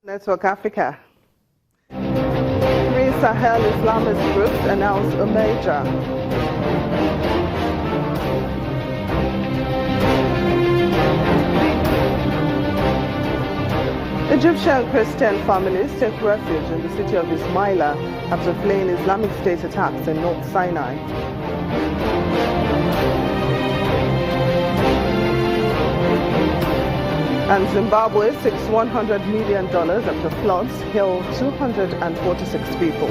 Network Africa. Three Sahel Islamist groups announced a merger. Egyptian Christian families take refuge in the city of Ismaila after fleeing Islamic State attacks in North Sinai. And Zimbabwe seeks $100 million after floods kill 246 people.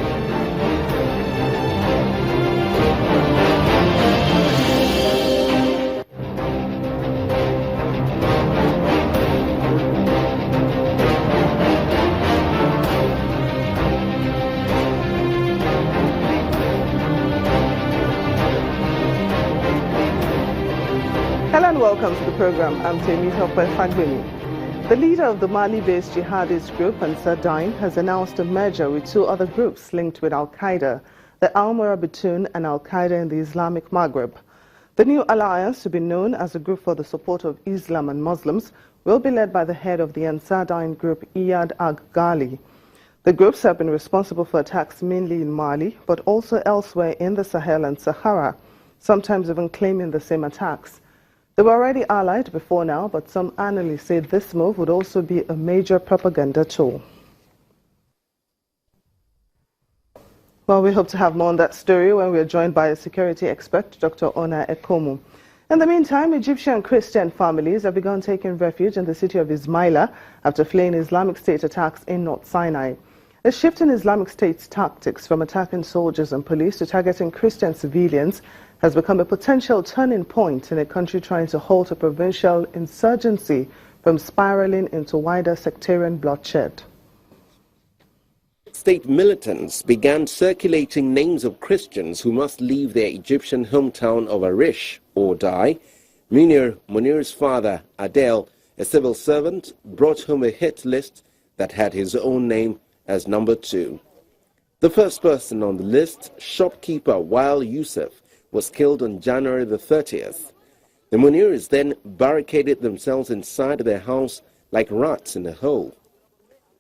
Hello and welcome to the program. I'm Temitope Fagbemi. The leader of the Mali-based jihadist group, Sinai, has announced a merger with two other groups linked with Al-Qaeda, the Al-Murabitun and Al-Qaeda in the Islamic Maghreb. The new alliance, to be known as a group for the support of Islam and Muslims, will be led by the head of the Sinai group, Iyad Ag-Ghali. The groups have been responsible for attacks mainly in Mali, but also elsewhere in the Sahel and Sahara, sometimes even claiming the same attacks. They were already allied before now, but some analysts say this move would also be a major propaganda tool. Well, we hope to have more on that story when we are joined by a security expert, Dr. Ona Ekomu. In the meantime, Egyptian Christian families have begun taking refuge in the city of Ismaila after fleeing Islamic State attacks in North Sinai. A shift in Islamic State's tactics from attacking soldiers and police to targeting Christian civilians has become a potential turning point in a country trying to halt a provincial insurgency from spiraling into wider sectarian bloodshed. State militants began circulating names of Christians who must leave their Egyptian hometown of Arish or die. Munir's father, Adel, a civil servant, brought home a hit list that had his own name as number 2. The first person on the list, shopkeeper Wael Youssef, was killed on January the 30th. The Munirs then barricaded themselves inside their house like rats in a hole.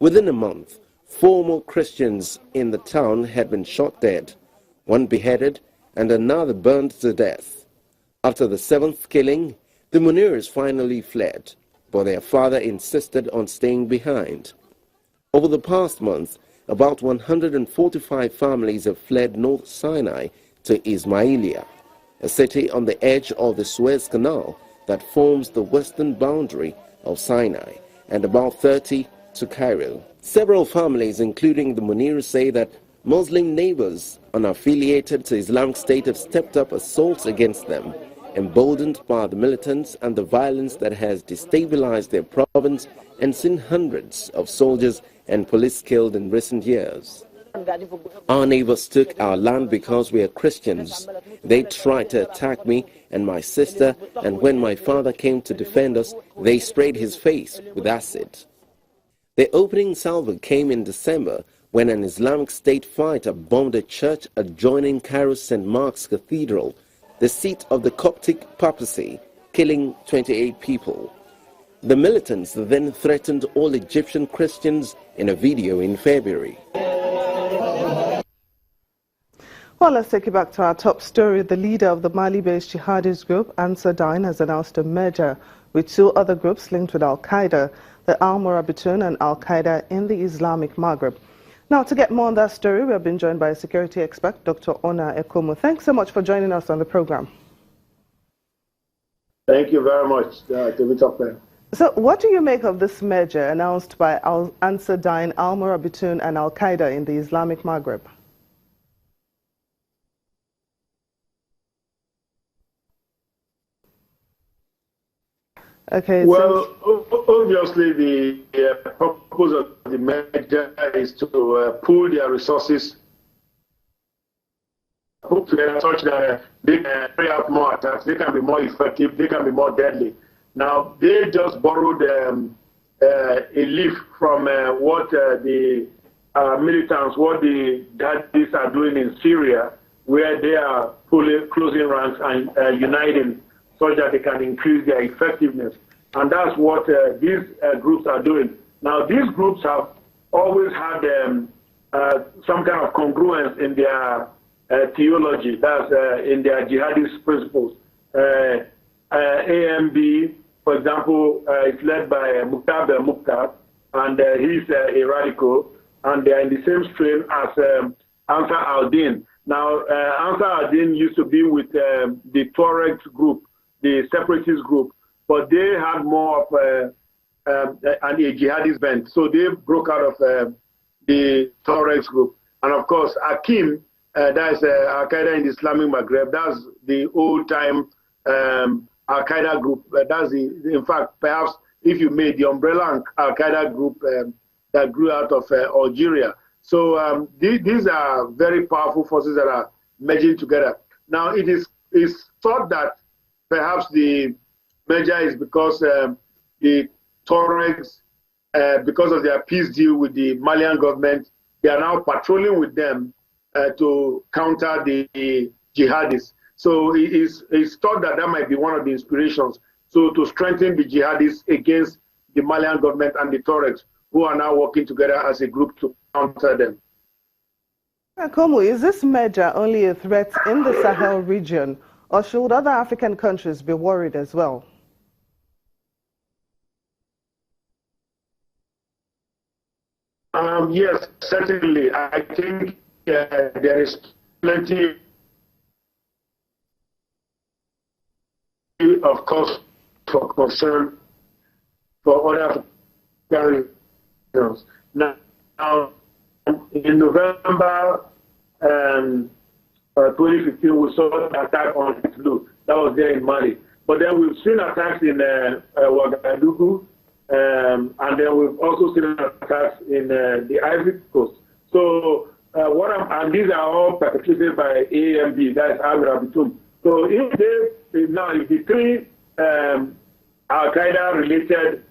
Within a month, 4 more Christians in the town had been shot dead, one beheaded and another burned to death. After the 7th killing, the Munirs finally fled, but their father insisted on staying behind. Over the past month, about 145 families have fled North Sinai to Ismailia, a city on the edge of the Suez Canal that forms the western boundary of Sinai, and about 30 to Cairo. Several families, including the Munirs, say that Muslim neighbors unaffiliated to Islamic State have stepped up assaults against them, emboldened by the militants and the violence that has destabilized their province and seen hundreds of soldiers and police killed in recent years. Our neighbors took our land because we are Christians. They tried to attack me and my sister, and when my father came to defend us, they sprayed his face with acid. The opening salvo came in December when an Islamic State fighter bombed a church adjoining Cairo's St. Mark's Cathedral, the seat of the Coptic papacy, killing 28 people. The militants then threatened all Egyptian Christians in a video in February. Well, let's take you back to our top story. The leader of the Mali-based jihadist group, Sinai, has announced a merger with two other groups linked with Al-Qaeda, the Al-Murabitun and Al-Qaeda in the Islamic Maghreb. Now, to get more on that story, we have been joined by a security expert, Dr. Ona Ekomu. Thanks so much for joining us on the program. Thank you very much, Temitope. So, what do you make of this merger announced by Sinai, Al-Murabitun and Al-Qaeda in the Islamic Maghreb? Okay. Well, obviously, the purpose of the merger is to pool their resources, put together such that they can carry out more attacks, they can be more effective, they can be more deadly. Now, they just borrowed a leaf from what the militants, what the jihadis are doing in Syria, where they are closing ranks and uniting so that they can increase their effectiveness. And that's what these groups are doing. Now, these groups have always had some kind of congruence in their theology, that's in their jihadist principles. AMB, for example, is led by Mukhtar, and he's a radical, and they are in the same strain as Ansar al-Din. Now, Ansar al-Din used to be with the Tuareg group, the separatist group, but they had more of a jihadist bent. So they broke out of the Tuareg group. And of course, Akim, that's Al-Qaeda in the Islamic Maghreb, that's the old-time Al-Qaeda group. In fact, perhaps if you made the umbrella Al-Qaeda group that grew out of Algeria. So these are very powerful forces that are merging together. Now, it is thought that perhaps the merger is because the Tuaregs, because of their peace deal with the Malian government, they are now patrolling with them to counter the jihadists. So it's thought that might be one of the inspirations. So to strengthen the jihadists against the Malian government and the Tuaregs, who are now working together as a group to counter them. Komu, is this merger only a threat in the Sahel region, or should other African countries be worried as well? Yes, certainly. I think there is plenty of cause for concern for other African regions. Now, in November 2015, we saw an attack on Blue. That was there in Mali. But then we've seen attacks in Ouagadougou, and then we've also seen attacks in the Ivory Coast. So and these are all perpetrated by AMB, that is Amir Abitum. So if the three Al-Qaeda related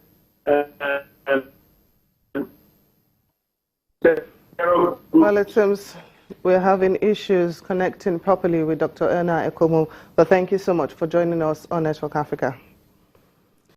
well, it seems we're having issues connecting properly with Dr. Erna Ekomu, but thank you so much for joining us on Network Africa.